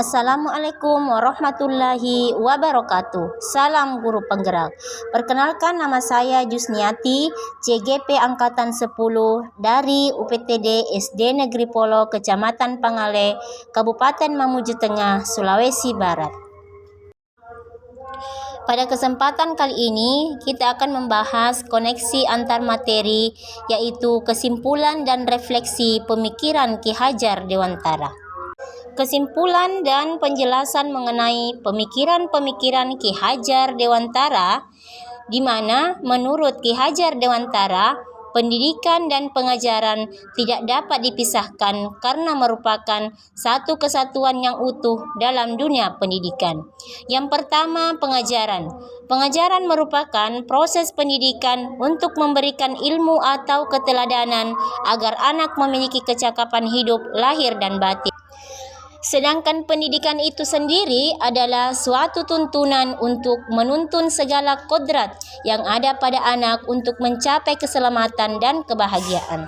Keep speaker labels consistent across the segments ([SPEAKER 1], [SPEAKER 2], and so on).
[SPEAKER 1] Assalamualaikum warahmatullahi wabarakatuh. Salam guru penggerak. Perkenalkan, nama saya Jusniati, CGP Angkatan 10 dari UPTD SD Negeri Polo, Kecamatan Pangale, Kabupaten Mamuju Tengah, Sulawesi Barat. Pada kesempatan kali ini, kita akan membahas koneksi antar materi, yaitu kesimpulan dan refleksi pemikiran Ki Hajar Dewantara. Kesimpulan dan penjelasan mengenai pemikiran-pemikiran Ki Hajar Dewantara, di mana menurut Ki Hajar Dewantara, pendidikan dan pengajaran tidak dapat dipisahkan karena merupakan satu kesatuan yang utuh dalam dunia pendidikan. Yang pertama, pengajaran. Pengajaran merupakan proses pendidikan untuk memberikan ilmu atau keteladanan agar anak memiliki kecakapan hidup lahir dan batin. Sedangkan pendidikan itu sendiri adalah suatu tuntunan untuk menuntun segala kodrat yang ada pada anak untuk mencapai keselamatan dan kebahagiaan.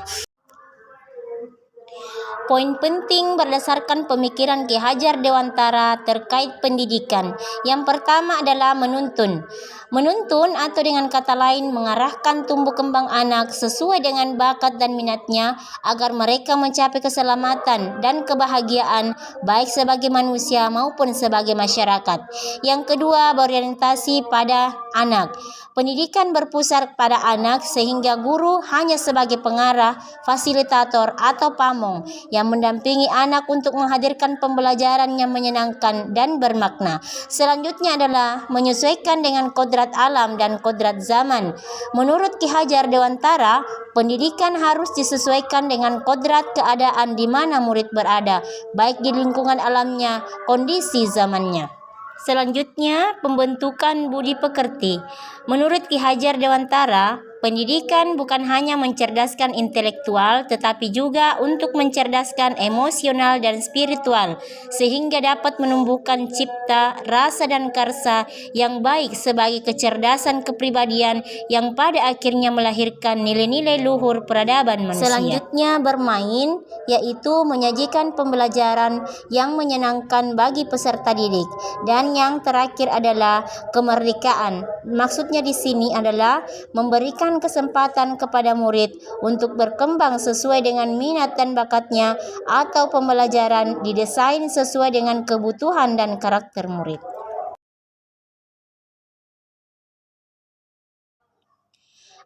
[SPEAKER 1] Poin penting berdasarkan pemikiran Ki Hajar Dewantara terkait pendidikan. Yang pertama adalah menuntun. Menuntun atau dengan kata lain mengarahkan tumbuh kembang anak sesuai dengan bakat dan minatnya agar mereka mencapai keselamatan dan kebahagiaan baik sebagai manusia maupun sebagai masyarakat. Yang kedua, berorientasi pada anak. Pendidikan berpusat pada anak sehingga guru hanya sebagai pengarah, fasilitator atau pamong yang mendampingi anak untuk menghadirkan pembelajaran yang menyenangkan dan bermakna. Selanjutnya adalah menyesuaikan dengan kodrat alam dan kodrat zaman. Menurut Ki Hajar Dewantara, pendidikan harus disesuaikan dengan kodrat keadaan di mana murid berada, baik di lingkungan alamnya, kondisi zamannya. Selanjutnya, pembentukan budi pekerti. Menurut Ki Hajar Dewantara, pendidikan bukan hanya mencerdaskan intelektual, tetapi juga untuk mencerdaskan emosional dan spiritual, sehingga dapat menumbuhkan cipta, rasa dan karsa yang baik sebagai kecerdasan kepribadian yang pada akhirnya melahirkan nilai-nilai luhur peradaban manusia. Selanjutnya, bermain, yaitu menyajikan pembelajaran yang menyenangkan bagi peserta didik. Dan yang terakhir adalah kemerdekaan. Maksudnya di sini adalah memberikan kesempatan kepada murid untuk berkembang sesuai dengan minat dan bakatnya, atau pembelajaran didesain sesuai dengan kebutuhan dan karakter murid.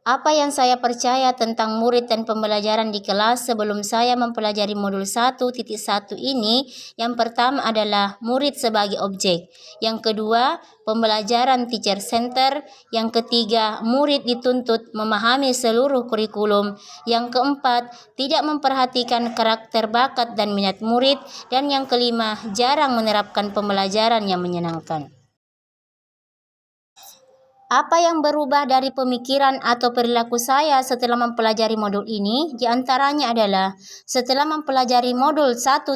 [SPEAKER 1] Apa yang saya percaya tentang murid dan pembelajaran di kelas sebelum saya mempelajari modul 1.1 ini, yang pertama adalah murid sebagai objek. Yang kedua, pembelajaran teacher center. Yang ketiga, murid dituntut memahami seluruh kurikulum. Yang keempat, tidak memperhatikan karakter, bakat, dan minat murid. Dan yang kelima, jarang menerapkan pembelajaran yang menyenangkan. Apa yang berubah dari pemikiran atau perilaku saya setelah mempelajari modul ini? Di antaranya adalah setelah mempelajari modul 1.1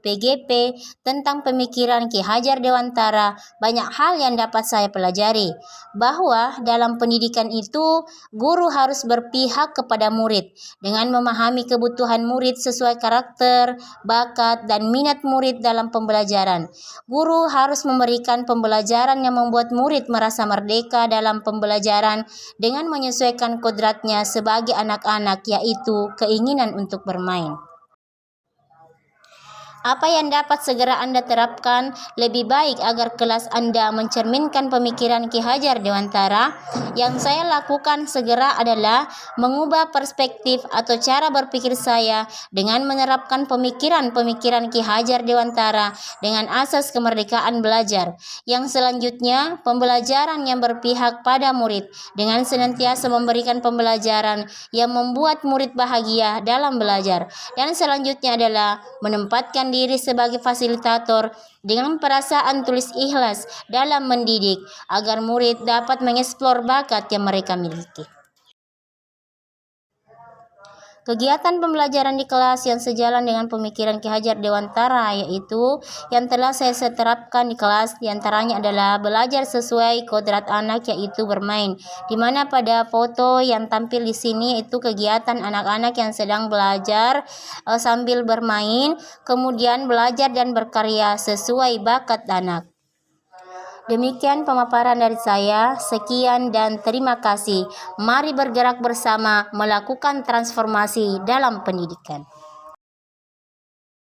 [SPEAKER 1] PGP tentang pemikiran Ki Hajar Dewantara, banyak hal yang dapat saya pelajari. Bahwa dalam pendidikan itu, guru harus berpihak kepada murid dengan memahami kebutuhan murid sesuai karakter, bakat, dan minat murid dalam pembelajaran. Guru harus memberikan pembelajaran yang membuat murid merasa merdeka dalam pembelajaran dengan menyesuaikan kodratnya sebagai anak-anak, yaitu keinginan untuk bermain. Apa yang dapat segera Anda terapkan lebih baik agar kelas Anda mencerminkan pemikiran Ki Hajar Dewantara? Yang saya lakukan segera adalah mengubah perspektif atau cara berpikir saya dengan menerapkan pemikiran-pemikiran Ki Hajar Dewantara dengan asas kemerdekaan belajar. Yang selanjutnya, pembelajaran yang berpihak pada murid dengan senantiasa memberikan pembelajaran yang membuat murid bahagia dalam belajar. Dan selanjutnya adalah menempatkan diri sebagai fasilitator dengan perasaan tulis ikhlas dalam mendidik agar murid dapat mengeksplor bakat yang mereka miliki. Kegiatan pembelajaran di kelas yang sejalan dengan pemikiran Ki Hajar Dewantara yaitu yang telah saya terapkan di kelas diantaranya adalah belajar sesuai kodrat anak yaitu bermain. Di mana pada foto yang tampil di sini itu kegiatan anak-anak yang sedang belajar sambil bermain, kemudian belajar dan berkarya sesuai bakat anak. Demikian pemaparan dari saya. Sekian dan terima kasih. Mari bergerak bersama melakukan transformasi dalam pendidikan.